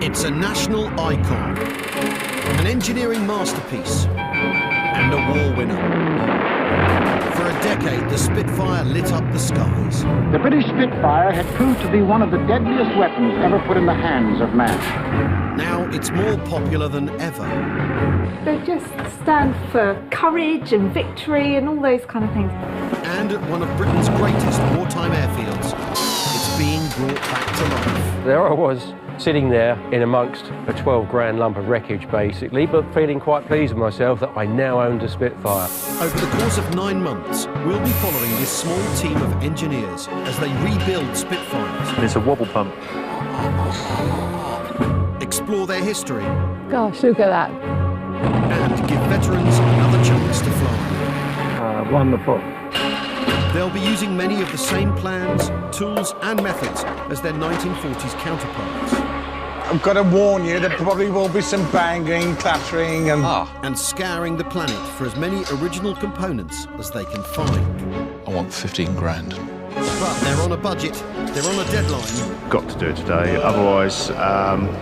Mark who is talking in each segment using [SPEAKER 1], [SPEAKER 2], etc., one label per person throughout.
[SPEAKER 1] It's a national icon, an engineering masterpiece, and a war winner. For a decade, the Spitfire lit up the skies.
[SPEAKER 2] The British Spitfire had proved to be one of the deadliest weapons ever put in the hands of man.
[SPEAKER 1] Now it's more popular than ever.
[SPEAKER 3] They just stand for courage and victory and all those kind of things.
[SPEAKER 1] And at one of Britain's greatest wartime airfields, it's being brought back to life.
[SPEAKER 4] There I was, sitting there in amongst a 12 grand lump of wreckage basically, but feeling quite pleased with myself that I now owned a Spitfire.
[SPEAKER 1] Over the course of 9 months, we'll be following this small team of engineers as they rebuild Spitfires.
[SPEAKER 5] And it's a wobble pump.
[SPEAKER 1] Explore their history.
[SPEAKER 3] Gosh, look at that.
[SPEAKER 1] And give veterans another chance to fly.
[SPEAKER 2] Wonderful.
[SPEAKER 1] They'll be using many of the same plans, tools and methods as their 1940s counterparts.
[SPEAKER 6] I've got to warn you, there probably will be some banging, clattering
[SPEAKER 1] and scouring the planet for as many original components as they can find.
[SPEAKER 7] I want 15 grand.
[SPEAKER 1] But they're on a budget, they're on a deadline.
[SPEAKER 5] Got to do it today, otherwise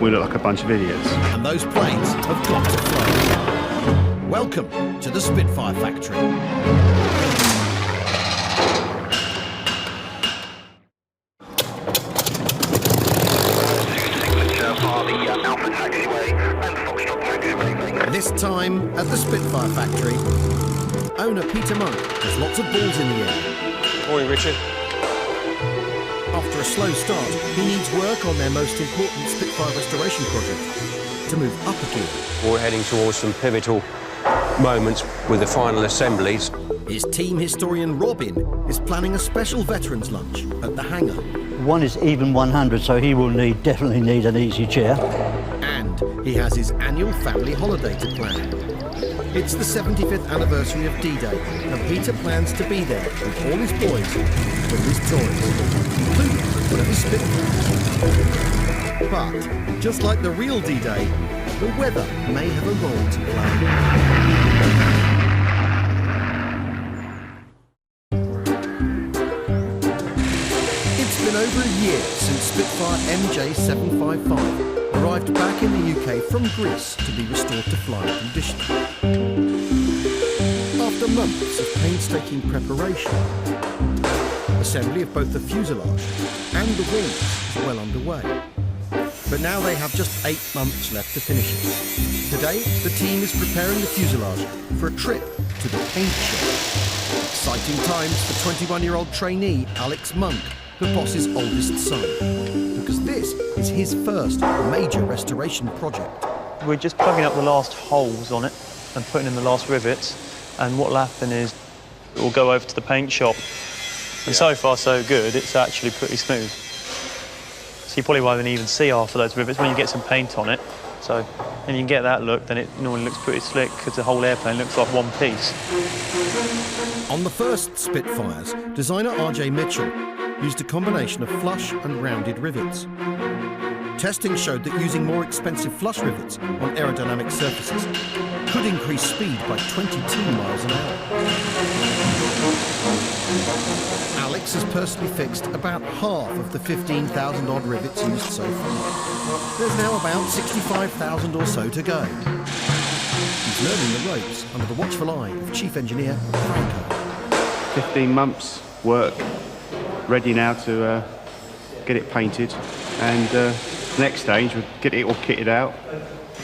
[SPEAKER 5] we look like a bunch of idiots.
[SPEAKER 1] And those planes have got to fly. Welcome to the Spitfire Factory. This time at the Spitfire Factory, owner Peter Monk has lots of balls in the air.
[SPEAKER 8] Morning, Richard.
[SPEAKER 1] After a slow start, he needs work on their most important Spitfire restoration project to move up a gear.
[SPEAKER 4] We're heading towards some pivotal moments with the final assemblies.
[SPEAKER 1] His team historian Robin is planning a special veterans lunch at the hangar.
[SPEAKER 9] One is even 100, so he will definitely need an easy chair.
[SPEAKER 1] And he has his annual family holiday to plan. It's the 75th anniversary of D-Day, and Peter plans to be there with all his boys, with his toys, including one of his Spitfires. But, just like the real D-Day, the weather may have a role to play. It's been over a year since Spitfire MJ755 arrived back in the UK from Greece to be restored to flying condition. After months of painstaking preparation, assembly of both the fuselage and the wings is well underway. But now they have just 8 months left to finish it. Today, the team is preparing the fuselage for a trip to the paint shop. Exciting times for 21-year-old trainee Alex Monk, the boss's oldest son, because this is his first major restoration project.
[SPEAKER 5] We're just plugging up the last holes on it and putting in the last rivets, and what will happen is it will go over to the paint shop. And so far so good, it's actually pretty smooth. So you probably won't even see half of those rivets when you get some paint on it. So, and you can get that look, then it normally looks pretty slick because the whole airplane looks like one piece.
[SPEAKER 1] On the first Spitfires, designer R.J. Mitchell used a combination of flush and rounded rivets. Testing showed that using more expensive flush rivets on aerodynamic surfaces could increase speed by 22 miles an hour. Alex has personally fixed about half of the 15,000 odd rivets used so far. There's now about 65,000 or so to go. He's learning the ropes under the watchful eye of Chief Engineer Franco.
[SPEAKER 5] 15 months work, ready now to get it painted, and next stage we'll get it all kitted out.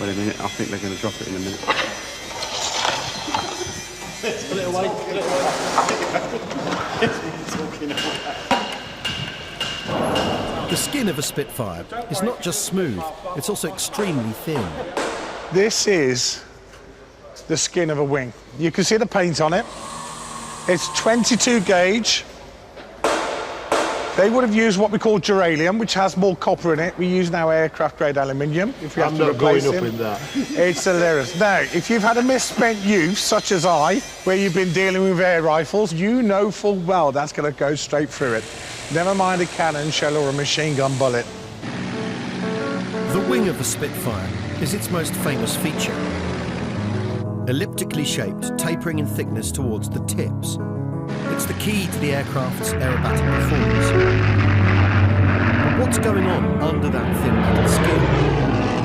[SPEAKER 5] Wait a minute, I think they're going to drop it in a minute.
[SPEAKER 8] Put it away, put it away.
[SPEAKER 1] The skin of a Spitfire is not just smooth, it's also extremely thin.
[SPEAKER 6] This is the skin of a wing. You can see the paint on it. It's 22 gauge. They would have used what we call duralium, which has more copper in it. We use now aircraft-grade aluminium. If we have to replace
[SPEAKER 8] going up
[SPEAKER 6] him.
[SPEAKER 8] in that.
[SPEAKER 6] It's hilarious. Now, if you've had a misspent use, such as I, where you've been dealing with air rifles, you know full well that's going to go straight through it. Never mind a cannon shell or a machine gun bullet.
[SPEAKER 1] The wing of the Spitfire is its most famous feature. Elliptically shaped, tapering in thickness towards the tips. It's the key to the aircraft's aerobatic performance. But what's going on under that thin metal skin?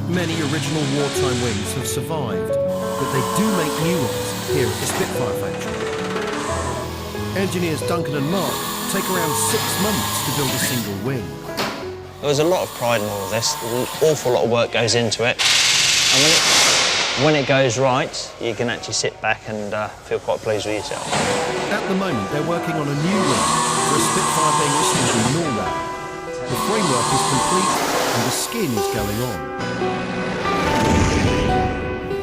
[SPEAKER 1] Many original wartime wings have survived, but they do make new ones here at the Spitfire Factory. Engineers Duncan and Mark take around 6 months to build a single wing.
[SPEAKER 7] There's a lot of pride in all of this. An awful lot of work goes into it. And when it goes right, you can actually sit back and feel quite pleased with yourself.
[SPEAKER 1] At the moment, they're working on a new wing for a Spitfire being received in Normandy. The framework is complete and the skin is going on.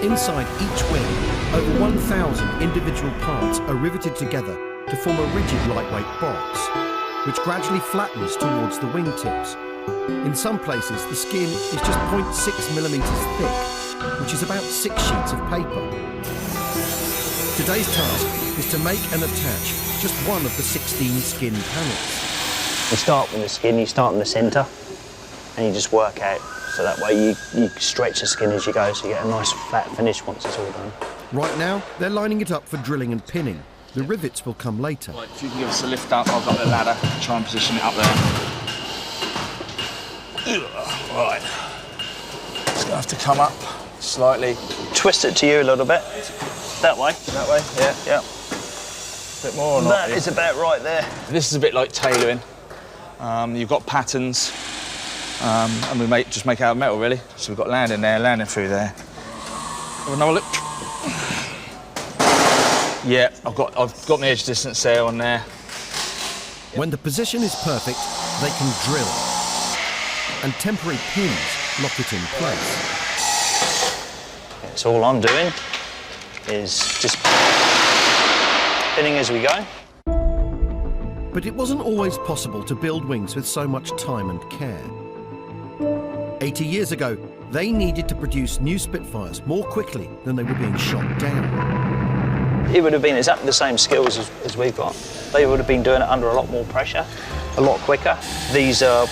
[SPEAKER 1] Inside each wing, over 1,000 individual parts are riveted together to form a rigid, lightweight box, which gradually flattens towards the wingtips. In some places, the skin is just 0.6 millimetres thick, which is about 6 sheets of paper. Today's task is to make and attach just one of the 16 skin panels.
[SPEAKER 7] You start with the skin, you start in the centre, and you just work out. So that way you stretch the skin as you go, so you get a nice flat finish once it's all done.
[SPEAKER 1] Right now, they're lining it up for drilling and pinning. The rivets will come later.
[SPEAKER 8] Right, if you can give us a lift up, I've got the ladder. Try and position it up there. Right. Just gonna have to come up slightly.
[SPEAKER 7] Twist it to you a little bit. That way.
[SPEAKER 8] That way, yeah, yeah. A bit more or not?
[SPEAKER 7] That is about right there.
[SPEAKER 8] This is a bit like tailoring. You've got patterns, and we just make out of metal, really. So we've got landing there, landing through there. Have another look. Yeah, I've got my edge distance there on there.
[SPEAKER 1] When the position is perfect, they can drill. And temporary pins lock it in place.
[SPEAKER 7] So all I'm doing is just pinning as we go.
[SPEAKER 1] But it wasn't always possible to build wings with so much time and care. 80 years ago, they needed to produce new Spitfires more quickly than they were being shot down.
[SPEAKER 7] It would have been exactly the same skills as we've got. They would have been doing it under a lot more pressure, a lot quicker. These are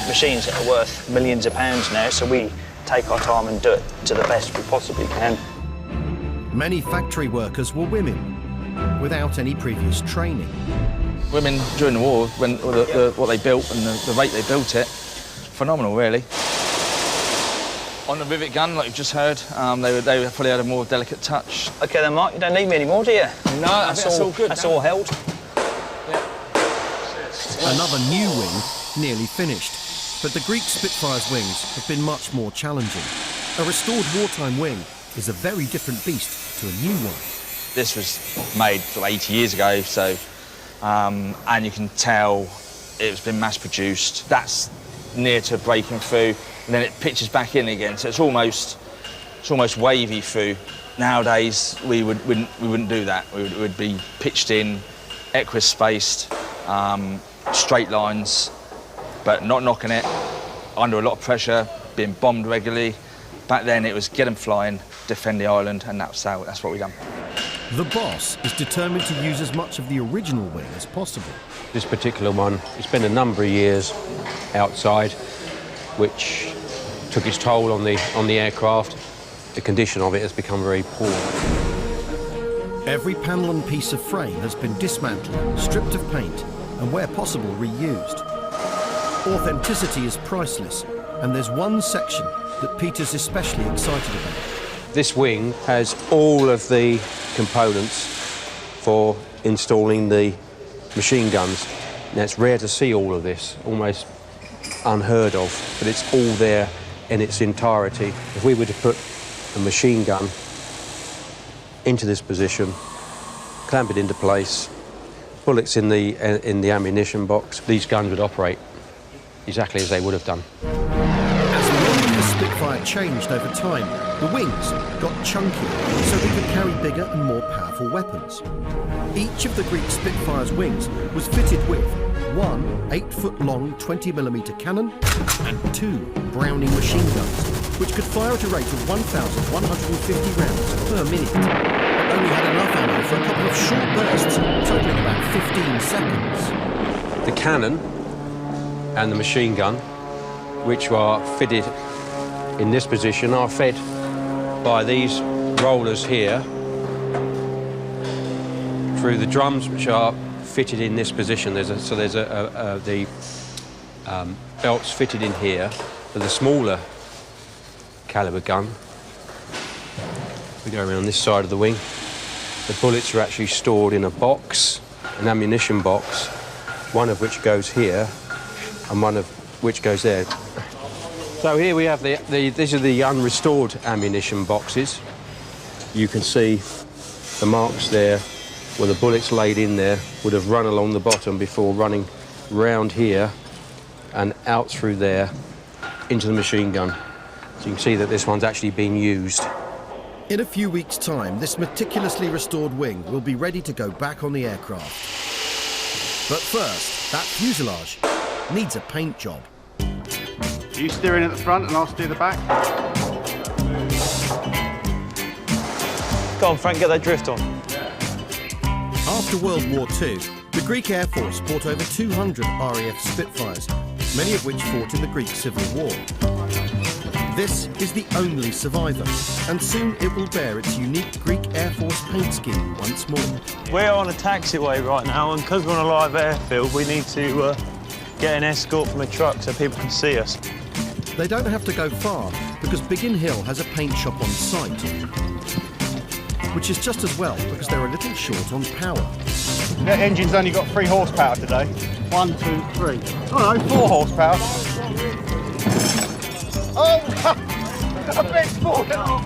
[SPEAKER 7] machines that are worth millions of pounds now, so we take our time and do it to the best we possibly can.
[SPEAKER 1] Many factory workers were women, without any previous training.
[SPEAKER 8] Women during the war, what they built and the rate they built it, phenomenal, really. On the rivet gun, like you've just heard, they probably had a more delicate touch.
[SPEAKER 7] OK then, Mark, you don't need me anymore, do you?
[SPEAKER 8] No, that's all good.
[SPEAKER 7] That's all held.
[SPEAKER 8] Yeah.
[SPEAKER 1] Another new wing nearly finished, but the Greek Spitfire's wings have been much more challenging. A restored wartime wing is a very different beast to a new one.
[SPEAKER 8] This was made 80 years ago, so, and you can tell it's been mass-produced. That's near to breaking through, and then it pitches back in again, so it's almost wavy through. Nowadays, we wouldn't do that. We would be pitched in, equi-spaced, straight lines, but not knocking it, under a lot of pressure, being bombed regularly. Back then, it was get them flying, defend the island, and that's what we done.
[SPEAKER 1] The boss is determined to use as much of the original wing as possible.
[SPEAKER 4] This particular one, it's been a number of years outside, which took its toll on the aircraft. The condition of it has become very poor.
[SPEAKER 1] Every panel and piece of frame has been dismantled, stripped of paint, and where possible, reused. Authenticity is priceless, and there's one section that Peter's especially excited about.
[SPEAKER 4] This wing has all of the components for installing the machine guns. Now, it's rare to see all of this, almost unheard of, but it's all there in its entirety. If we were to put a machine gun into this position, clamp it into place, bullets in the ammunition box, these guns would operate exactly as they would have done.
[SPEAKER 1] As the role of the Spitfire changed over time, the wings got chunkier so they could carry bigger and more powerful weapons. Each of the Greek Spitfire's wings was fitted with one 8-foot-long 20mm cannon and 2 Browning machine guns, which could fire at a rate of 1,150 rounds per minute, but only had enough ammo for a couple of short bursts, totaling about 15 seconds.
[SPEAKER 4] The cannon and the machine gun, which are fitted in this position, are fed by these rollers here through the drums, which are fitted in this position. The belts fitted in here, but the smaller caliber gun. We go around this side of the wing. The bullets are actually stored in a box, an ammunition box, one of which goes here and one of which goes there. So here we have these are the unrestored ammunition boxes. You can see the marks there where the bullets laid in there would have run along the bottom before running round here and out through there into the machine gun. So you can see that this one's actually been used.
[SPEAKER 1] In a few weeks' time, this meticulously restored wing will be ready to go back on the aircraft. But first, that fuselage needs a paint job.
[SPEAKER 2] You steer in at the front and I'll steer the back.
[SPEAKER 5] Go on, Frank, get that drift on.
[SPEAKER 1] After World War II, the Greek Air Force bought over 200 RAF Spitfires, many of which fought in the Greek Civil War. This is the only survivor, and soon it will bear its unique Greek Air Force paint scheme once more.
[SPEAKER 5] We're on a taxiway right now, and because we're on a live airfield, we need to get an escort from a truck so people can see us.
[SPEAKER 1] They don't have to go far, because Biggin Hill has a paint shop on site, which is just as well because they're a little short on power.
[SPEAKER 2] That engine's only got 3 horsepower today. 1, 2, 3. Oh no, 4 horsepower. Oh, a bit's fallen off.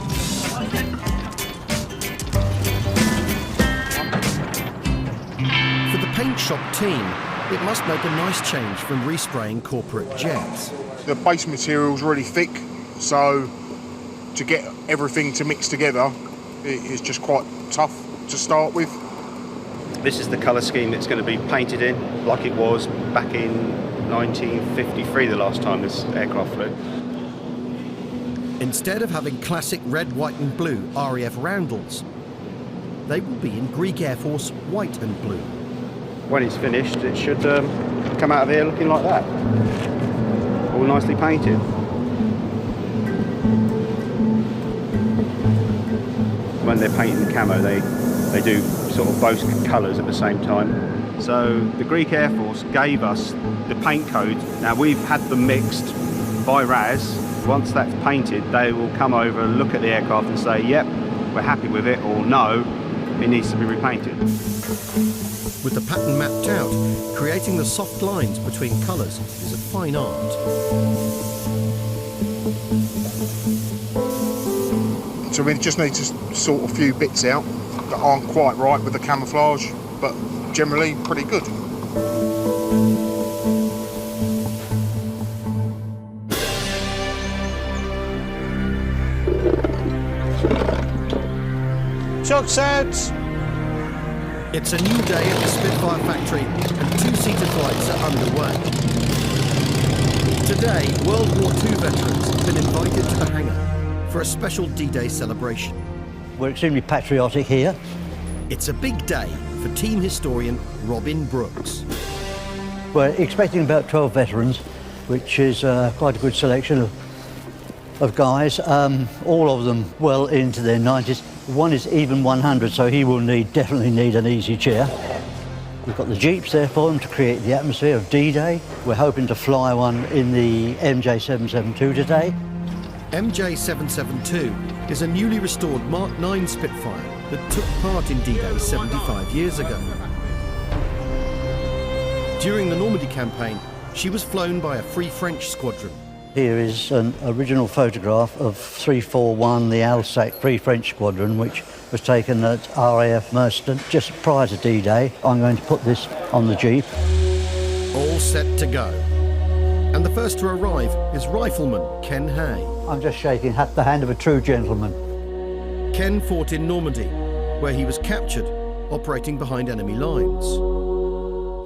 [SPEAKER 1] For the paint shop team, it must make a nice change from respraying corporate jets.
[SPEAKER 10] The base material's really thick, so to get everything to mix together, it's just quite tough to start with.
[SPEAKER 11] This is the colour scheme that's going to be painted in, like it was back in 1953, the last time this aircraft flew.
[SPEAKER 1] Instead of having classic red, white and blue RAF roundels, they will be in Greek Air Force white and blue.
[SPEAKER 11] When it's finished, it should come out of here looking like that, all nicely painted. When they're painting the camo, they do sort of both colours at the same time. So the Greek Air Force gave us the paint code. Now we've had them mixed by RAS. Once that's painted, they will come over and look at the aircraft and say, yep, we're happy with it, or no, it needs to be repainted.
[SPEAKER 1] With the pattern mapped out, creating the soft lines between colours is a fine art.
[SPEAKER 10] So we just need to sort a few bits out that aren't quite right with the camouflage, but generally pretty good.
[SPEAKER 6] Chuck sets!
[SPEAKER 1] It's a new day at the Spitfire Factory and 2-seater flights are underway. Today, World War II veterans have been invited to the hangar for a special D-Day celebration.
[SPEAKER 9] We're extremely patriotic here.
[SPEAKER 1] It's a big day for team historian Robin Brooks.
[SPEAKER 9] We're expecting about 12 veterans, which is quite a good selection of guys, all of them well into their 90s. One is even 100, so he will definitely need an easy chair. We've got the Jeeps there for them to create the atmosphere of D-Day. We're hoping to fly one in the MJ772 today.
[SPEAKER 1] MJ772 is a newly restored Mark 9 Spitfire that took part in D-Day 75 years ago. During the Normandy campaign, she was flown by a Free French squadron.
[SPEAKER 9] Here is an original photograph of 341, the Alsace Free French Squadron, which was taken at RAF Merston just prior to D-Day. I'm going to put this on the Jeep.
[SPEAKER 1] All set to go. And the first to arrive is rifleman Ken Hay.
[SPEAKER 9] I'm just shaking the hand of a true gentleman.
[SPEAKER 1] Ken fought in Normandy, where he was captured operating behind enemy lines.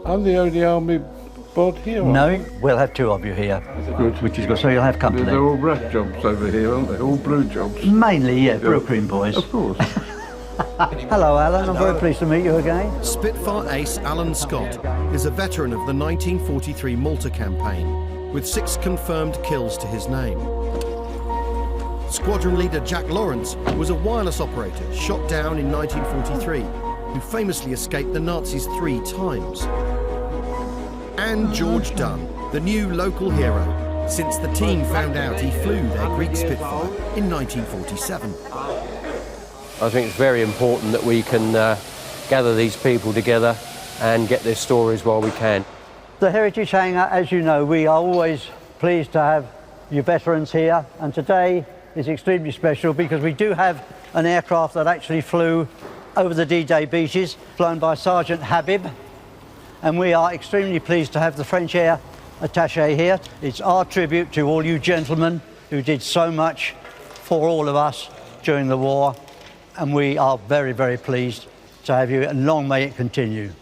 [SPEAKER 12] I'm the only army bod here.
[SPEAKER 9] No, we'll have 2 of you here.
[SPEAKER 12] Good.
[SPEAKER 9] Which is good, so you'll have company.
[SPEAKER 12] They're all red jobs over here, aren't they? All blue jobs.
[SPEAKER 9] Mainly, yeah, Brooklyn boys.
[SPEAKER 12] Of course.
[SPEAKER 9] Hello, Alan. I'm very pleased to meet you again.
[SPEAKER 1] Spitfire ace Alan Scott is a veteran of the 1943 Malta campaign, with 6 confirmed kills to his name. Squadron leader Jack Lawrence was a wireless operator shot down in 1943, who famously escaped the Nazis 3 times. And George Dunn, the new local hero, since the team found out he flew their Greek Spitfire in 1947.
[SPEAKER 4] I think it's very important that we can gather these people together and get their stories while we can.
[SPEAKER 9] The Heritage Hangar, as you know, we are always pleased to have you veterans here, and today is extremely special because we do have an aircraft that actually flew over the D-Day beaches, flown by Sergeant Habib, and we are extremely pleased to have the French Air Attaché here. It's our tribute to all you gentlemen who did so much for all of us during the war, and we are very, very pleased to have you, and long may it continue.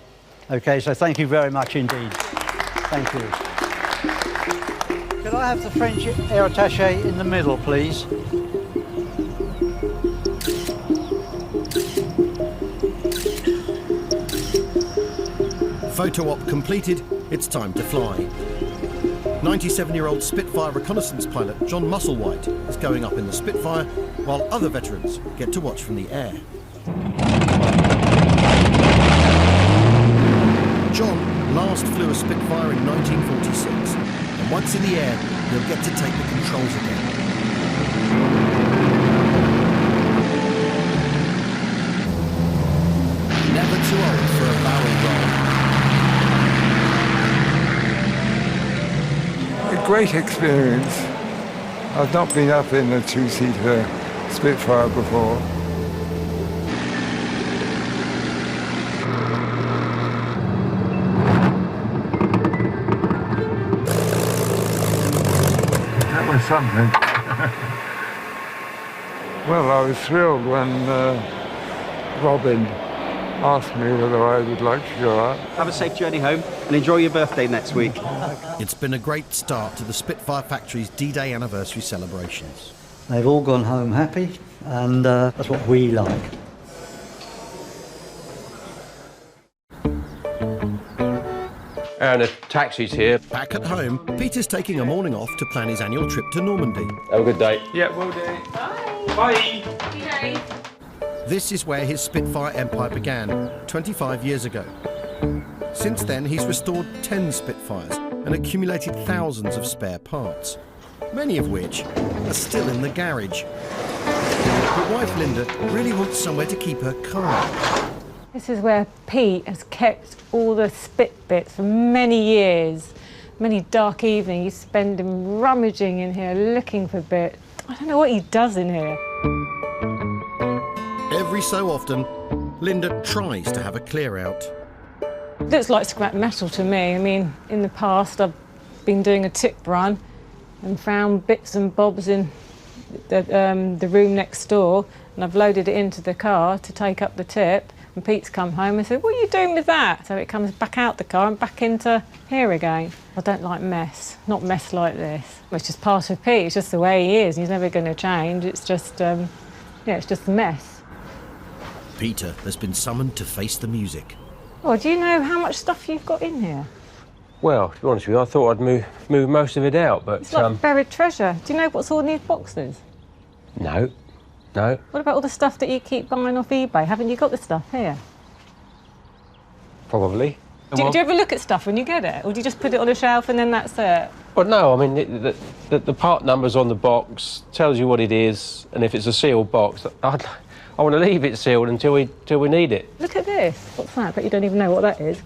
[SPEAKER 9] Okay, so thank you very much indeed. Thank you. Could I have the French Air Attaché in the middle, please?
[SPEAKER 1] Photo op completed, it's time to fly. 97-year-old Spitfire reconnaissance pilot John Musselwhite is going up in the Spitfire, while other veterans get to watch from the air. John last flew a Spitfire in 1946, and once in the air, he'll get to take the controls again. Never too old for a barrel roll.
[SPEAKER 12] A great experience. I've not been up in a two-seater Spitfire before. That was something. Well, I was thrilled when Robin asked me whether I would like to go up.
[SPEAKER 13] Have a safe journey home and enjoy your birthday next week.
[SPEAKER 1] It's been a great start to the Spitfire Factory's D-Day anniversary celebrations.
[SPEAKER 9] They've all gone home happy, and that's what we like.
[SPEAKER 4] And the taxi's here.
[SPEAKER 1] Back at home, Peter's taking a morning off to plan his annual trip to Normandy.
[SPEAKER 4] Have a good day.
[SPEAKER 12] Yeah, will do.
[SPEAKER 13] Bye.
[SPEAKER 1] This is where his Spitfire empire began, 25 years ago. Since then, he's restored 10 Spitfires and accumulated thousands of spare parts, many of which are still in the garage. But wife Linda really wants somewhere to keep her car.
[SPEAKER 14] This is where Pete has kept all the spit bits for many years. Many dark evenings you spend him rummaging in here looking for bits. I don't know what he does in here.
[SPEAKER 1] Every so often, Linda tries to have a clear out.
[SPEAKER 14] Looks like scrap metal to me. I mean, in the past I've been doing a tip run and found bits and bobs in the room next door, and I've loaded it into the car to take up the tip, and Pete's come home and said, "What are you doing with that?" So it comes back out the car and back into here again. I don't like mess, not mess like this. It's just part of Pete, it's just the way he is, he's never going to change. It's just, yeah, it's just a mess.
[SPEAKER 1] Peter has been summoned to face the music.
[SPEAKER 14] Oh, do you know how much stuff you've got in here?
[SPEAKER 4] Well, to be honest with you, I thought I'd move most of it out, but...
[SPEAKER 14] It's like buried treasure. Do you know what's all in these boxes?
[SPEAKER 4] No. No.
[SPEAKER 14] What about all the stuff that you keep buying off eBay? Haven't you got the stuff here?
[SPEAKER 4] Probably.
[SPEAKER 14] Do you ever look at stuff when you get it? Or do you just put it on a shelf and then that's it?
[SPEAKER 4] Well, no, I mean, the part numbers on the box tells you what it is, and if it's a sealed box, I want to leave it sealed until we need it.
[SPEAKER 14] Look at this. What's that? But you don't even know what that is.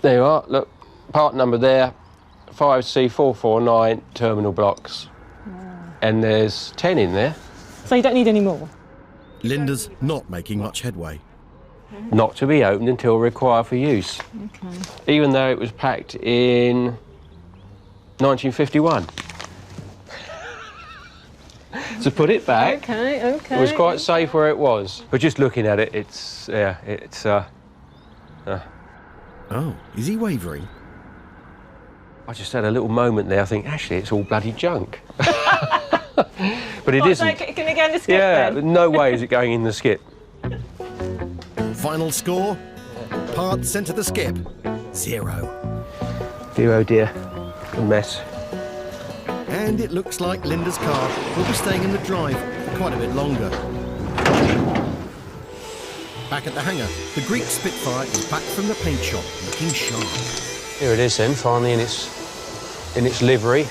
[SPEAKER 4] There you are. Look, part number there, 5C449 terminal blocks. And there's 10 in there.
[SPEAKER 14] So you don't need any more?
[SPEAKER 1] Linda's not making much headway.
[SPEAKER 4] Not to be opened until required for use.
[SPEAKER 14] Okay.
[SPEAKER 4] Even though it was packed in 1951. To put it back,
[SPEAKER 14] Okay.
[SPEAKER 4] it was quite safe where it was. But just looking at it, it's,
[SPEAKER 1] Oh, is he wavering?
[SPEAKER 4] I just had a little moment there. I think, actually, it's all bloody junk. But it isn't.
[SPEAKER 14] So can it go in the skip
[SPEAKER 4] Yeah,
[SPEAKER 14] then?
[SPEAKER 4] no way is it going in the skip.
[SPEAKER 1] Final score? Parts sent to the skip, 0.
[SPEAKER 4] Dear, oh dear, a mess.
[SPEAKER 1] And it looks like Linda's car will be staying in the drive for quite a bit longer. Back at the hangar, the Greek Spitfire is back from the paint shop, looking sharp.
[SPEAKER 4] Here it is then, finally in its livery,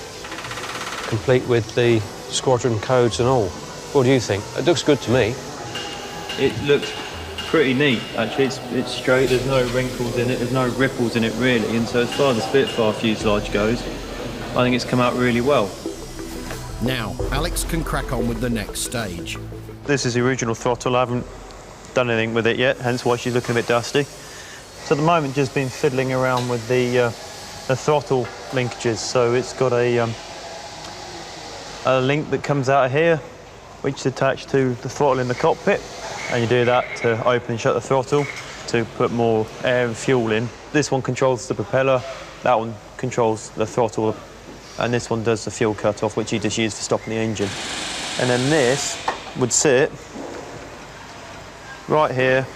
[SPEAKER 4] complete with the squadron codes and all. What do you think? It looks good to me.
[SPEAKER 5] It looks pretty neat, actually. It's straight, there's no wrinkles in it, there's no ripples in it really, and so as far as the Spitfire fuselage goes, I think it's come out really well.
[SPEAKER 1] Now, Alex can crack on with the next stage.
[SPEAKER 5] This is the original throttle. I haven't done anything with it yet, hence why she's looking a bit dusty. So at the moment, just been fiddling around with the throttle linkages. So it's got a link that comes out of here, which is attached to the throttle in the cockpit. And you do that to open and shut the throttle to put more air and fuel in. This one controls the propeller, that one controls the throttle, and this one does the fuel cut-off, which you just use for stopping the engine. And then this would sit right here,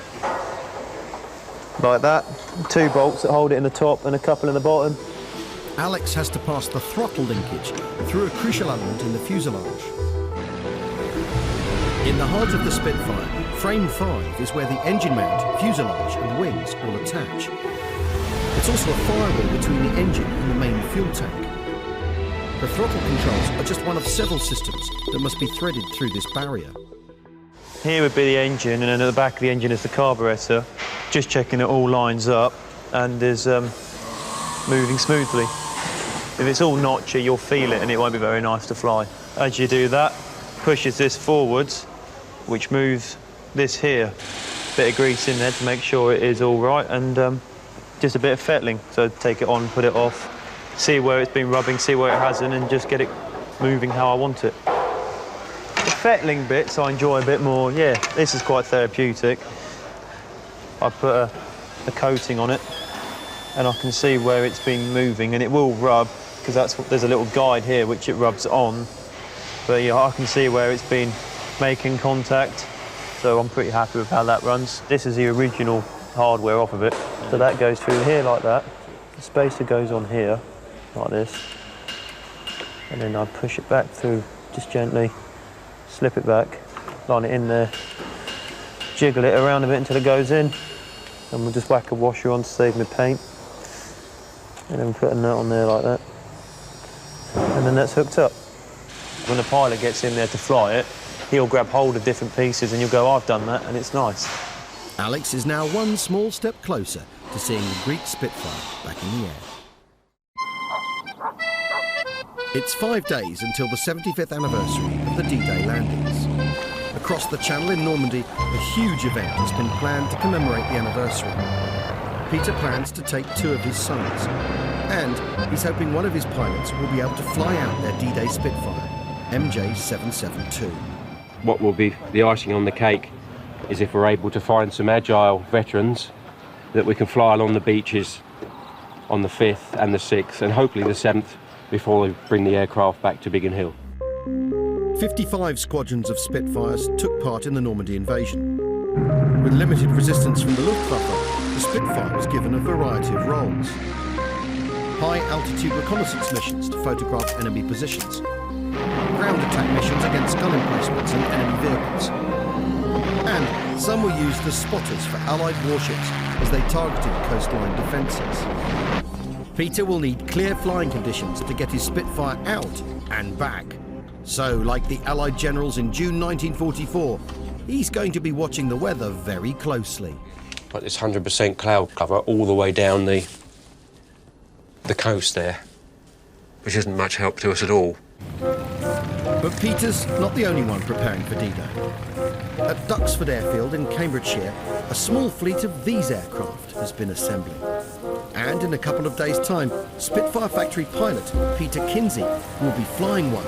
[SPEAKER 5] like that. 2 bolts that hold it in the top and a couple in the bottom.
[SPEAKER 1] Alex has to pass the throttle linkage through a crucial element in the fuselage. In the heart of the Spitfire, frame 5 is where the engine mount, fuselage and wings all attach. It's also a firewall between the engine and the main fuel tank. The throttle controls are just one of several systems that must be threaded through this barrier.
[SPEAKER 5] Here would be the engine, and then at the back of the engine is the carburettor, just checking it all lines up and is moving smoothly. If it's all notchy, you'll feel it and it won't be very nice to fly. As you do that, pushes this forwards, which moves this here. Bit of grease in there to make sure it is all right, and just a bit of fettling. So take it on, put it off, see where it's been rubbing, see where it hasn't, and just get it moving how I want it. The fettling bits I enjoy a bit more. Yeah, this is quite therapeutic. I put a coating on it, and I can see where it's been moving, and it will rub, because there's a little guide here which it rubs on. But yeah, I can see where it's been making contact, so I'm pretty happy with how that runs. This is the original hardware off of it. So that goes through here like that. The spacer goes on here, like this. And then I push it back through, just gently, slip it back, line it in there, jiggle it around a bit until it goes in, and we'll just whack a washer on to save me paint. And then put a nut on there like that. And then that's hooked up. When the pilot gets in there to fly it, he'll grab hold of different pieces and you'll go, I've done that, and it's nice.
[SPEAKER 1] Alex is now one small step closer to seeing the Greek Spitfire back in the air. It's 5 days until the 75th anniversary of the D-Day landings. Across the Channel in Normandy, a huge event has been planned to commemorate the anniversary. Peter plans to take 2 of his sons, and he's hoping one of his pilots will be able to fly out their D-Day Spitfire, MJ772.
[SPEAKER 4] What will be the icing on the cake is if we're able to find some agile veterans that we can fly along the beaches on the 5th and the 6th, and hopefully the 7th, before we bring the aircraft back to Biggin Hill.
[SPEAKER 1] 55 squadrons of Spitfires took part in the Normandy invasion. With limited resistance from the Luftwaffe, the Spitfire was given a variety of roles. High-altitude reconnaissance missions to photograph enemy positions, ground attack missions against gun emplacements and enemy vehicles, and some were used as spotters for Allied warships as they targeted coastline defences. Peter will need clear flying conditions to get his Spitfire out and back. So, like the Allied generals in June 1944, he's going to be watching the weather very closely.
[SPEAKER 4] Like this 100% cloud cover all the way down the coast there, which isn't much help to us at all.
[SPEAKER 1] But Peter's not the only one preparing for D-Day. At Duxford Airfield in Cambridgeshire, a small fleet of these aircraft has been assembling. And in a couple of days' time, Spitfire Factory pilot Peter Kinsey will be flying one.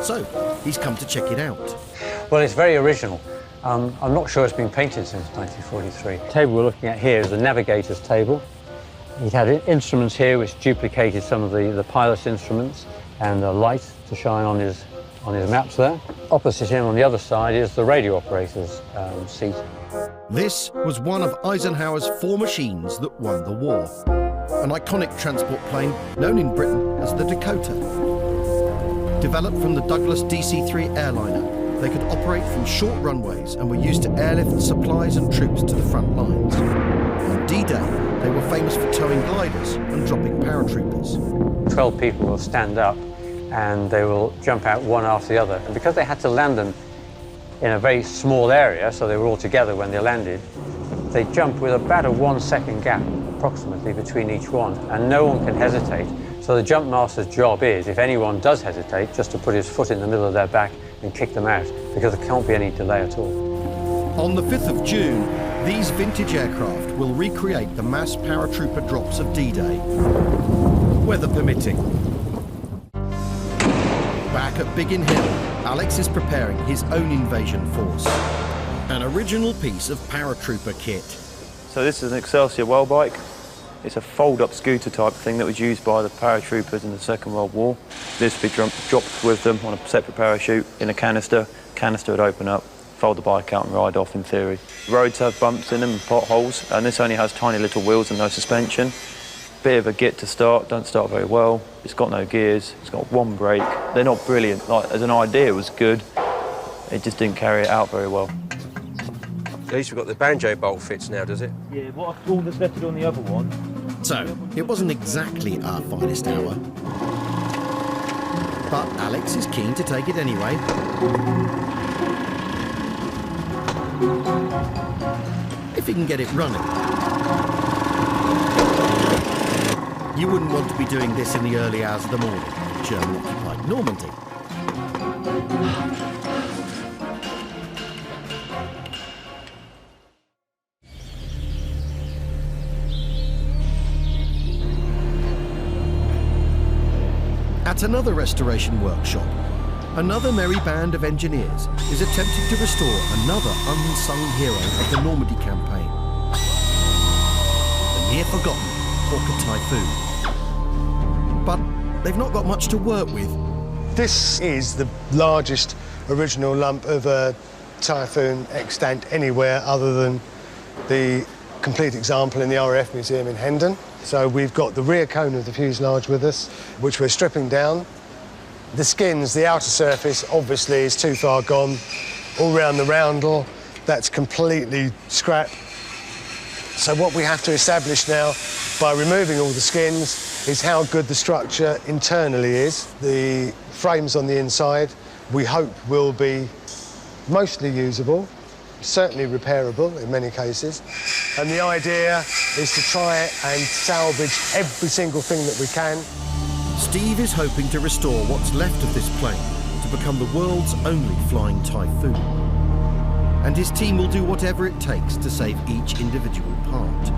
[SPEAKER 1] So he's come to check it out.
[SPEAKER 15] Well, it's very original. I'm not sure it's been painted since 1943. The table we're looking at here is the navigator's table. He had instruments here which duplicated some of the pilot's instruments, and a light to shine on his maps there. Opposite him on the other side is the radio operator's seat.
[SPEAKER 1] This was one of Eisenhower's 4 machines that won the war. An iconic transport plane known in Britain as the Dakota. Developed from the Douglas DC-3 airliner, they could operate from short runways and were used to airlift supplies and troops to the front lines. On D-Day, they were famous for towing gliders and dropping paratroopers.
[SPEAKER 15] 12 people will stand up and they will jump out one after the other. And because they had to land them in a very small area, so they were all together when they landed, they jump with about a 1 second gap, approximately, between each one, and no one can hesitate. So the jump master's job is, if anyone does hesitate, just to put his foot in the middle of their back and kick them out, because there can't be any delay at all.
[SPEAKER 1] On the 5th of June, these vintage aircraft will recreate the mass paratrooper drops of D-Day, weather permitting. Back at Biggin Hill, Alex is preparing his own invasion force. An original piece of paratrooper kit.
[SPEAKER 5] So this is an Excelsior well bike. It's a fold-up scooter type thing that was used by the paratroopers in the Second World War. This would be dropped with them on a separate parachute in a canister. Canister would open up, fold the bike out and ride off in theory. Roads have bumps in them and potholes, and this only has tiny little wheels and no suspension. Bit of a git to start, don't start very well. It's got no gears, it's got one brake. They're not brilliant. Like, as an idea, it was good. It just didn't carry it out very well.
[SPEAKER 4] At least we've got the banjo bolt fits now, does it?
[SPEAKER 5] Yeah, all that's left on the other one.
[SPEAKER 1] So, it wasn't exactly our finest hour. But Alex is keen to take it anyway. If he can get it running. You wouldn't want to be doing this in the early hours of the morning in German-occupied Normandy. At another restoration workshop, another merry band of engineers is attempting to restore another unsung hero of the Normandy campaign. The near-forgotten Hawker Typhoon. But they've not got much to work with.
[SPEAKER 16] This is the largest original lump of a Typhoon extant anywhere other than the complete example in the RAF Museum in Hendon. So we've got the rear cone of the fuselage with us, which we're stripping down. The skins, the outer surface, obviously is too far gone. All round the roundel, that's completely scrap. So what we have to establish now, by removing all the skins, is how good the structure internally is. The frames on the inside, we hope, will be mostly usable, certainly repairable in many cases. And the idea is to try and salvage every single thing that we can.
[SPEAKER 1] Steve is hoping to restore what's left of this plane to become the world's only flying Typhoon. And his team will do whatever it takes to save each individual part.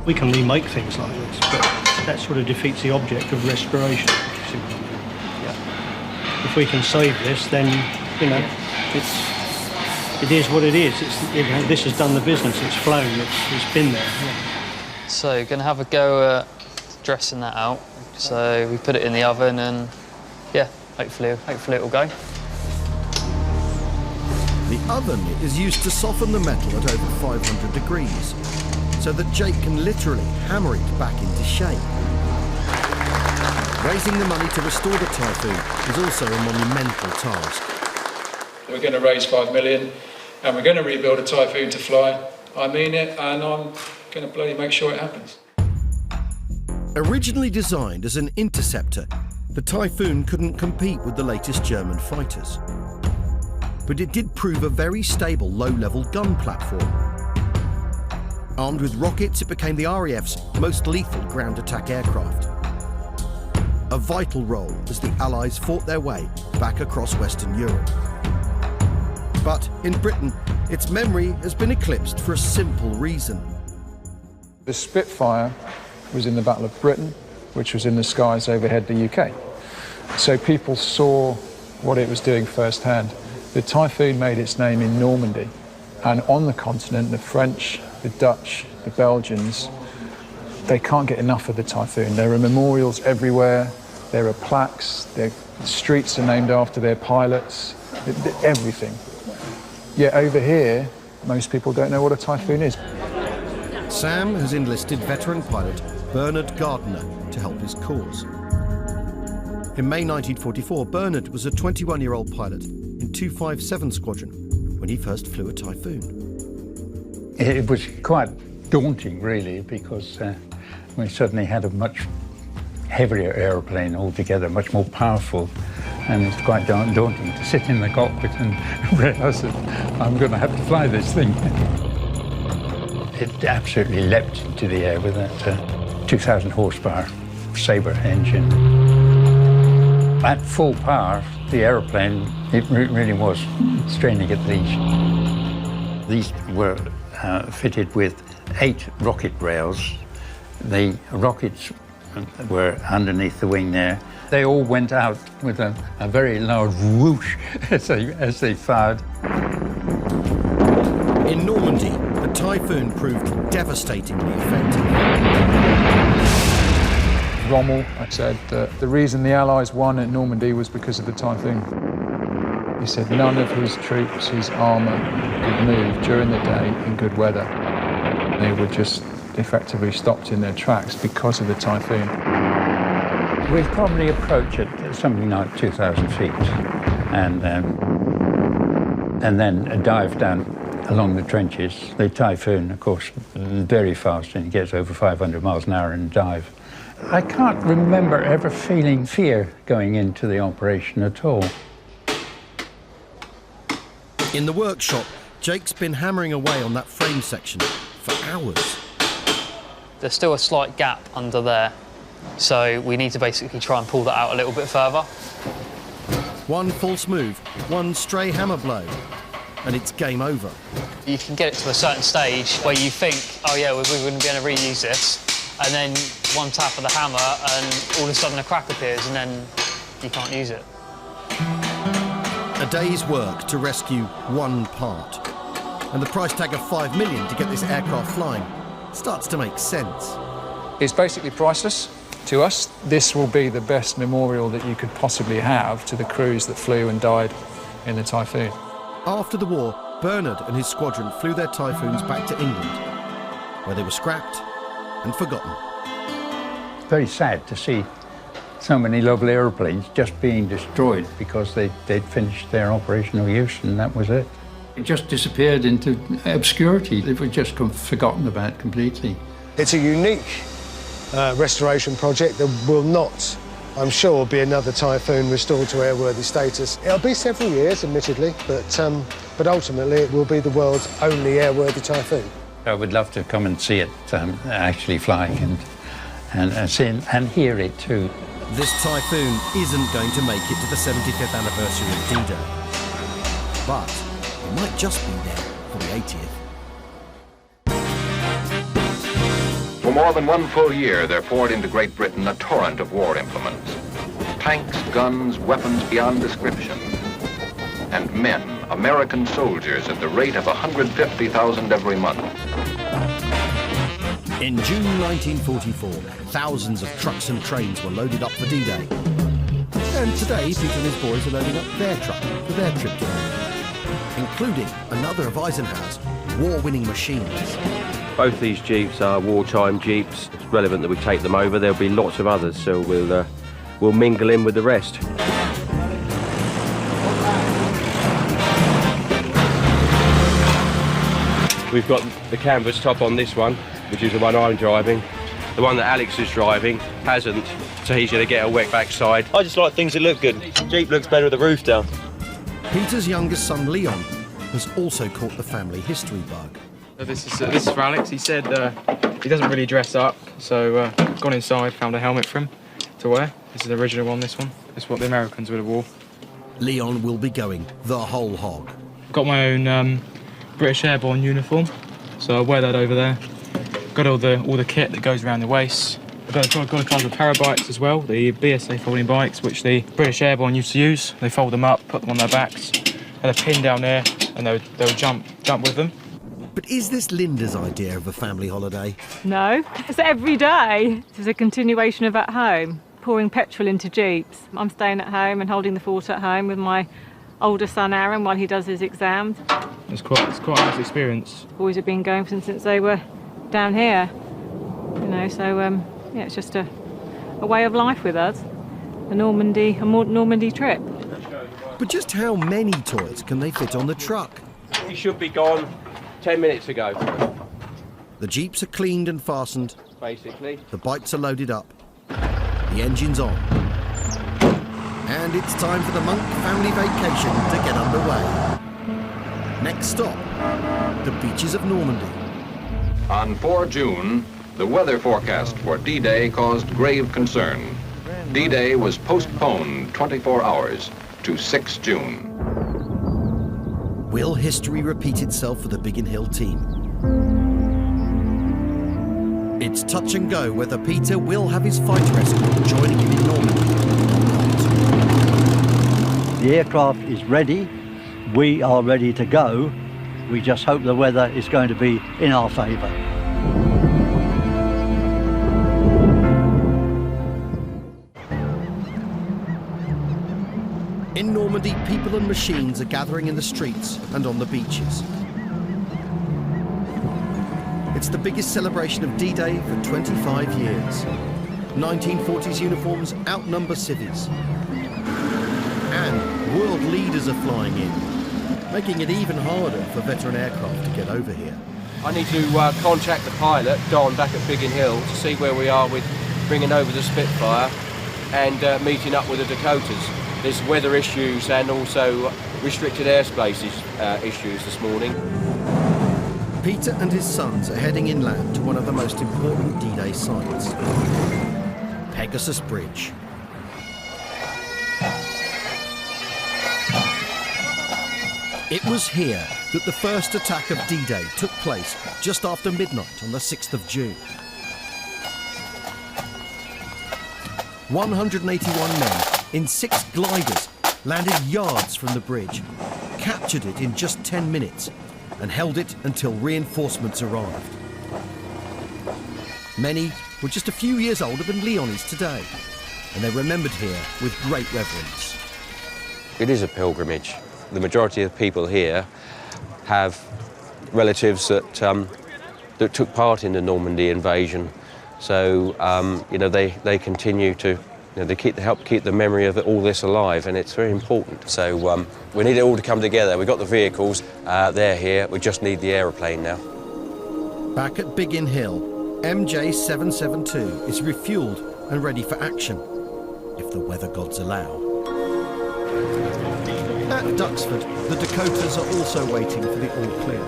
[SPEAKER 17] We can remake things like this, but that sort of defeats the object of restoration. If you see what I mean. Yeah. If we can save this, then, you know, it is what it is. It's, you know, this has done the business. It's flown. It's been there. Yeah.
[SPEAKER 18] So, going to have a go at dressing that out. So we put it in the oven, and yeah, hopefully it will go.
[SPEAKER 1] The oven is used to soften the metal at over 500 degrees, so that Jake can literally hammer it back into shape. Raising the money to restore the Typhoon is also a monumental task.
[SPEAKER 19] We're going to raise 5 million, and we're going to rebuild a Typhoon to fly. I mean it, and I'm going to bloody make sure it happens.
[SPEAKER 1] Originally designed as an interceptor, the Typhoon couldn't compete with the latest German fighters. But it did prove a very stable low-level gun platform. Armed with rockets, it became the RAF's most lethal ground attack aircraft. A vital role as the Allies fought their way back across Western Europe. But in Britain, its memory has been eclipsed for a simple reason.
[SPEAKER 20] The Spitfire was in the Battle of Britain, which was in the skies overhead the UK. So people saw what it was doing firsthand. The Typhoon made its name in Normandy, and on the continent, the French, the Dutch, the Belgians, they can't get enough of the Typhoon. There are memorials everywhere, there are plaques, the streets are named after their pilots, everything. Yet over here, most people don't know what a Typhoon is.
[SPEAKER 1] Sam has enlisted veteran pilot Bernard Gardner to help his cause. In May 1944, Bernard was a 21-year-old pilot in 257 Squadron when he first flew a Typhoon.
[SPEAKER 21] It was quite daunting, really, because we suddenly had a much heavier aeroplane altogether, much more powerful, and it's quite daunting to sit in the cockpit and realise that I'm going to have to fly this thing. It absolutely leapt into the air with that 2,000 horsepower Sabre engine. At full power, the aeroplane, it really was straining at leash. These were fitted with 8 rocket rails. The rockets were underneath the wing there. They all went out with a very loud whoosh as they fired.
[SPEAKER 1] In Normandy, the Typhoon proved devastatingly effective.
[SPEAKER 20] Rommel said that the reason the Allies won at Normandy was because of the Typhoon. He said none of his troops, his armour, could move during the day in good weather. They were just effectively stopped in their tracks because of the Typhoon.
[SPEAKER 21] We'd probably approach at something like 2,000 feet and then dive down along the trenches. The Typhoon, of course, very fast, and it gets over 500 miles an hour in dive. I can't remember ever feeling fear going into the operation at all.
[SPEAKER 1] In the workshop, Jake's been hammering away on that frame section for hours.
[SPEAKER 18] There's still a slight gap under there, so we need to basically try and pull that out a little bit further.
[SPEAKER 1] One false move, one stray hammer blow, and it's game over.
[SPEAKER 18] You can get it to a certain stage where you think, oh yeah, we wouldn't be able to reuse this, and then one tap of the hammer and all of a sudden a crack appears and then you can't use it.
[SPEAKER 1] A day's work to rescue one part, and the price tag of $5 million to get this aircraft flying starts to make sense.
[SPEAKER 20] It's basically priceless to us. This will be the best memorial that you could possibly have to the crews that flew and died in the Typhoon.
[SPEAKER 1] After the war, Bernard and his squadron flew their Typhoons back to England, where they were scrapped and forgotten.
[SPEAKER 21] Very sad to see so many lovely aeroplanes just being destroyed because they'd finished their operational use and that was it. It just disappeared into obscurity. It was just forgotten about completely.
[SPEAKER 16] It's a unique restoration project. There will not, I'm sure, be another Typhoon restored to airworthy status. It'll be several years, admittedly, but ultimately it will be the world's only airworthy Typhoon.
[SPEAKER 21] I would love to come and see it actually flying and see and hear it too.
[SPEAKER 1] This Typhoon isn't going to make it to the 75th anniversary of D-Day, but it might just be there for the 80th.
[SPEAKER 22] For more than one full year, there poured into Great Britain a torrent of war implements. Tanks, guns, weapons beyond description. And men, American soldiers, at the rate of 150,000 every month.
[SPEAKER 1] In June 1944, thousands of trucks and trains were loaded up for D-Day. And today, Peter and his boys are loading up their truck for their trip to Normandy, including another of Eisenhower's war-winning machines.
[SPEAKER 4] Both these Jeeps are wartime Jeeps. It's relevant that we take them over. There'll be lots of others, so we'll mingle in with the rest. We've got the canvas top on this one, which is the one I'm driving. The one that Alex is driving hasn't, so he's going to get a wet backside.
[SPEAKER 5] I just like things that look good. Jeep looks better with the roof down.
[SPEAKER 1] Peter's youngest son, Leon, has also caught the family history bug.
[SPEAKER 23] This is for Alex. He said he doesn't really dress up, so gone inside, found a helmet for him to wear. This is the original one, this one. This is what the Americans would have wore.
[SPEAKER 1] Leon will be going the whole hog.
[SPEAKER 23] Got my own British Airborne uniform, so I wear that over there. Got all the kit that goes around the waist. I've got a couple of parabikes as well, the BSA folding bikes, which the British Airborne used to use. They fold them up, put them on their backs, had a pin down there, and they would jump with them.
[SPEAKER 1] But is this Linda's idea of a family holiday?
[SPEAKER 14] No, it's every day. This is a continuation of at home, pouring petrol into Jeeps. I'm staying at home and holding the fort at home with my older son Aaron while he does his exams.
[SPEAKER 23] It's quite a nice experience.
[SPEAKER 14] Boys have been going since they were down here, you know, so yeah, it's just a way of life with us. A Normandy trip.
[SPEAKER 1] But just how many toys can they fit on the truck?
[SPEAKER 4] He should be gone 10 minutes ago.
[SPEAKER 1] The jeeps are cleaned and fastened.
[SPEAKER 4] Basically.
[SPEAKER 1] The bikes are loaded up. The engine's on. And it's time for the Monk family vacation to get underway. Next stop, the beaches of Normandy.
[SPEAKER 22] On 4 June, the weather forecast for D-Day caused grave concern. D-Day was postponed 24 hours to 6 June.
[SPEAKER 1] Will history repeat itself for the Biggin Hill team? It's touch and go whether Peter will have his fighter escort joining him in Normandy or not.
[SPEAKER 9] The aircraft is ready. We are ready to go. We just hope the weather is going to be in our favour.
[SPEAKER 1] In Normandy, people and machines are gathering in the streets and on the beaches. It's the biggest celebration of D-Day for 25 years. 1940s uniforms outnumber civvies. And world leaders are flying in, making it even harder for veteran aircraft to get over here.
[SPEAKER 4] I need to contact the pilot, Don, back at Biggin Hill, to see where we are with bringing over the Spitfire and meeting up with the Dakotas. There's weather issues and also restricted airspace issues this morning.
[SPEAKER 1] Peter and his sons are heading inland to one of the most important D-Day sites, Pegasus Bridge. It was here that the first attack of D-Day took place just after midnight on the 6th of June. 181 men in 6 gliders landed yards from the bridge, captured it in just 10 minutes, and held it until reinforcements arrived. Many were just a few years older than Leonie's today, and they're remembered here with great reverence.
[SPEAKER 4] It is a pilgrimage. The majority of people here have relatives that that took part in the Normandy invasion, so you know they continue to they help keep the memory of all this alive, and it's very important. So we need it all to come together. We've got the vehicles, they're here. We just need the aeroplane now.
[SPEAKER 1] Back at Biggin Hill, MJ772 is refuelled and ready for action, if the weather gods allow. At Duxford, the Dakotas are also waiting for the all clear.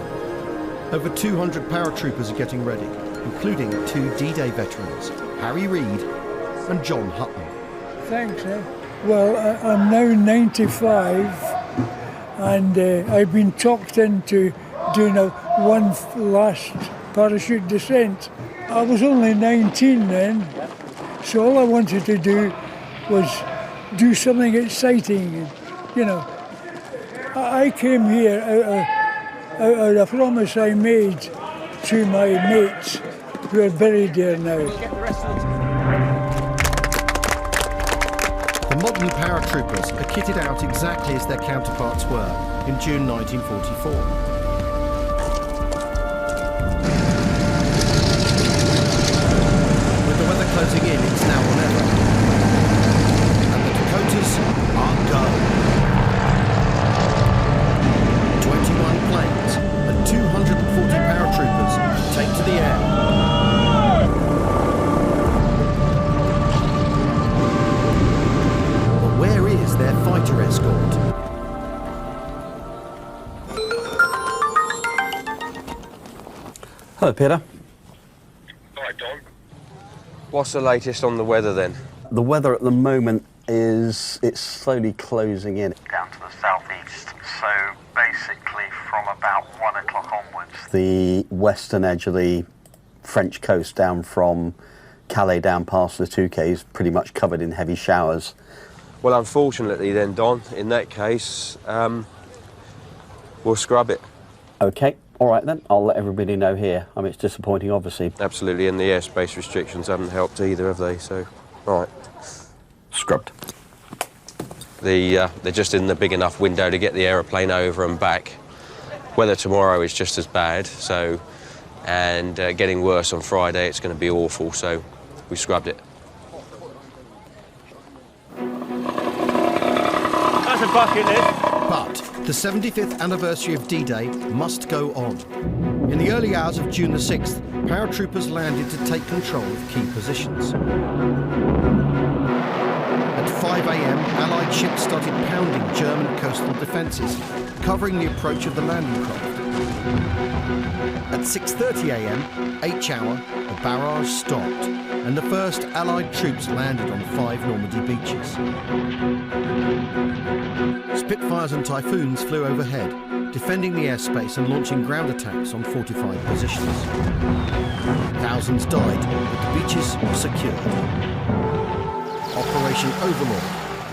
[SPEAKER 1] Over 200 paratroopers are getting ready, including 2 D-Day veterans, Harry Reid and John Hutton.
[SPEAKER 3] Thanks, Well, I'm now 95 and I've been talked into doing one last parachute descent. I was only 19 then, so all I wanted to do was do something exciting, you know. I came here out of a promise I made to my mates who are buried here now.
[SPEAKER 1] The modern paratroopers are kitted out exactly as their counterparts were in June 1944. With the weather closing in, it's now or never. And the Dakotas are go. 21 planes and 240 paratroopers take to the air. But where is their fighter escort?
[SPEAKER 13] Hello, Peter.
[SPEAKER 4] What's the latest on the weather then?
[SPEAKER 13] The weather at the moment is it's slowly closing in.
[SPEAKER 7] Down to the southeast, so basically from about 1 o'clock onwards.
[SPEAKER 13] The western edge of the French coast down from Calais down past the Touquet is pretty much covered in heavy showers.
[SPEAKER 4] Well, unfortunately then, Don, in that case, we'll scrub it.
[SPEAKER 13] OK, all right then, I'll let everybody know here. I mean, it's disappointing, obviously.
[SPEAKER 4] Absolutely, and the airspace restrictions haven't helped either, have they? So, all right.
[SPEAKER 13] Scrubbed.
[SPEAKER 4] They're just in the big enough window to get the aeroplane over and back. Weather tomorrow is just as bad, so, and getting worse on Friday, it's going to be awful, so we scrubbed it.
[SPEAKER 2] That's a bucket list.
[SPEAKER 1] But the 75th anniversary of D-Day must go on. In the early hours of June the 6th, paratroopers landed to take control of key positions. At 5 a.m, Allied ships started pounding German coastal defences, covering the approach of the landing craft. At 6:30 a.m, H-hour, the barrage stopped, and the first Allied troops landed on 5 Normandy beaches. Spitfires and Typhoons flew overhead, defending the airspace and launching ground attacks on fortified positions. Thousands died, but the beaches were secured. Operation Overlord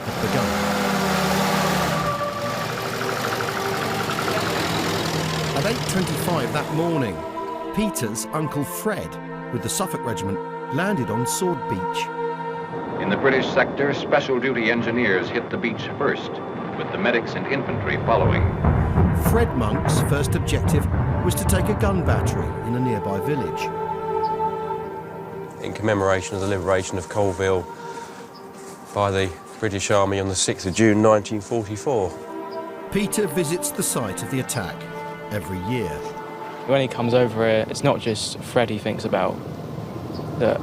[SPEAKER 1] had begun. At 8:25 that morning, Peter's Uncle Fred, with the Suffolk Regiment, landed on Sword Beach.
[SPEAKER 22] In the British sector, special duty engineers hit the beach first, with the medics and infantry following.
[SPEAKER 1] Fred Monk's first objective was to take a gun battery in a nearby village.
[SPEAKER 4] In commemoration of the liberation of Colville by the British Army on the 6th of June 1944.
[SPEAKER 1] Peter visits the site of the attack every year.
[SPEAKER 23] When he comes over here, it's not just Fred he thinks about that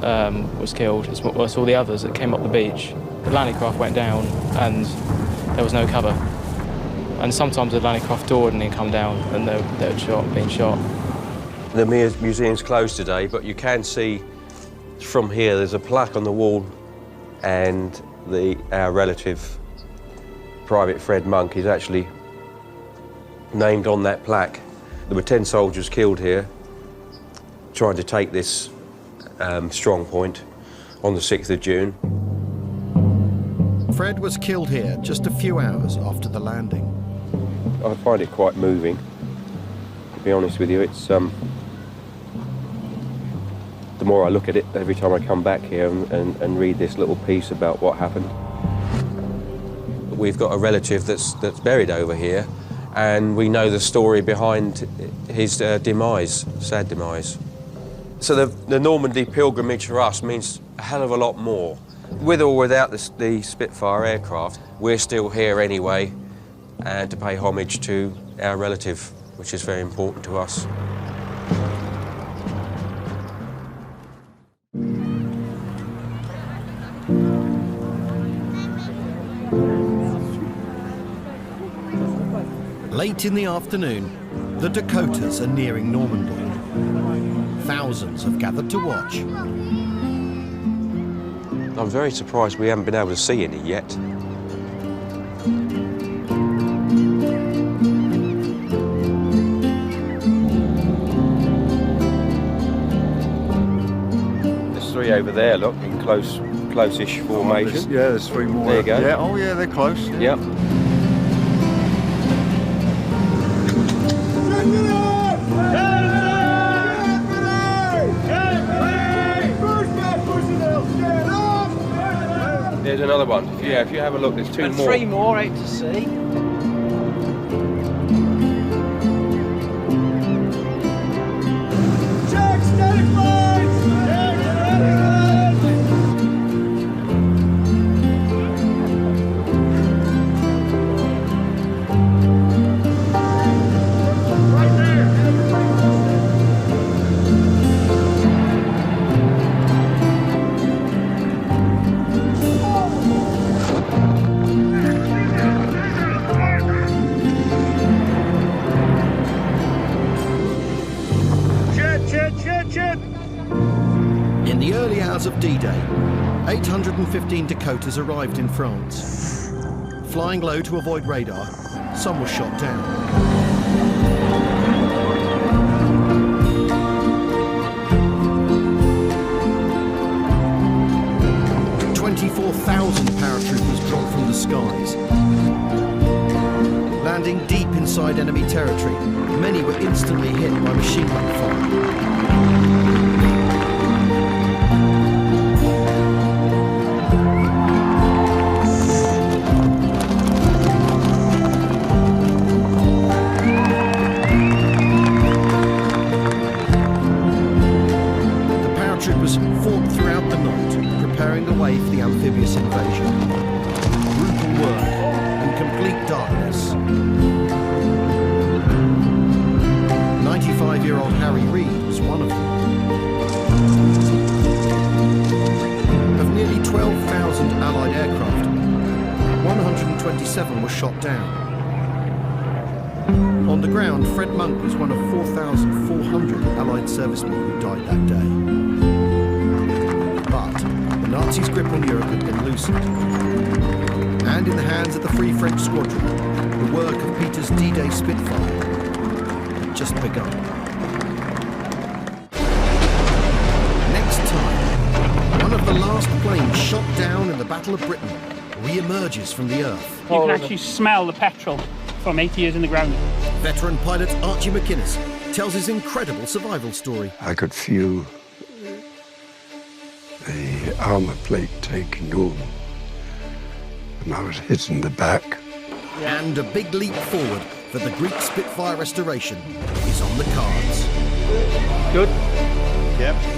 [SPEAKER 23] was killed, it's all the others that came up the beach. The landing craft went down and there was no cover. And sometimes the landing craft doored and he'd come down and they were being shot.
[SPEAKER 4] The museum's closed today, but you can see from here there's a plaque on the wall, and our relative, Private Fred Monk, is actually named on that plaque. There were 10 soldiers killed here trying to take this strong point on the 6th of June.
[SPEAKER 1] Fred was killed here just a few hours after the landing.
[SPEAKER 4] I find it quite moving, to be honest with you. It's the more I look at it, every time I come back here and read this little piece about what happened. We've got a relative that's buried over here, and we know the story behind his demise, sad demise. So the Normandy pilgrimage for us means a hell of a lot more. With or without the Spitfire aircraft, we're still here anyway, and to pay homage to our relative, which is very important to us.
[SPEAKER 1] Late in the afternoon, the Dakotas are nearing Normandy. Thousands have gathered to watch.
[SPEAKER 4] I'm very surprised we haven't been able to see any yet. There's 3 over there, look, in close-ish formation.
[SPEAKER 12] Yeah, there's 3 more.
[SPEAKER 4] There you go.
[SPEAKER 12] Yeah, oh yeah, they're close.
[SPEAKER 4] Yep. There's another one. Yeah, if you have a look, there's 2
[SPEAKER 8] and
[SPEAKER 4] more.
[SPEAKER 8] 3 more out to sea.
[SPEAKER 10] Check, steady flights! Check, steady right there!
[SPEAKER 1] In the early hours of D-Day, 815 Dakotas arrived in France. Flying low to avoid radar, some were shot down. Paratroopers dropped from the skies. Landing deep inside enemy territory, many were instantly hit by machine gun fire. The paratroopers fought throughout the night, preparing the way for the amphibious invasion. Brutal work and complete darkness. 95-year-old Harry Reid was one of them. 12,000 Allied aircraft, 127 were shot down. On the ground, Fred Monk was one of 4,400 Allied servicemen who died that day. But the Nazis' grip on Europe had been loosened. And in the hands of the Free French Squadron, the work of Peter's D-Day Spitfire had just begun. Next time, one of the last planes shot down in the Battle of Britain re-emerges from the earth.
[SPEAKER 6] You can actually smell the petrol from 80 years in the ground.
[SPEAKER 1] Veteran pilot Archie McInnes tells his incredible survival story.
[SPEAKER 8] I could feel the armour plate taking over, and I was hit in the back.
[SPEAKER 1] And a big leap forward for the Greek Spitfire restoration is on the cards.
[SPEAKER 2] Good. Yep.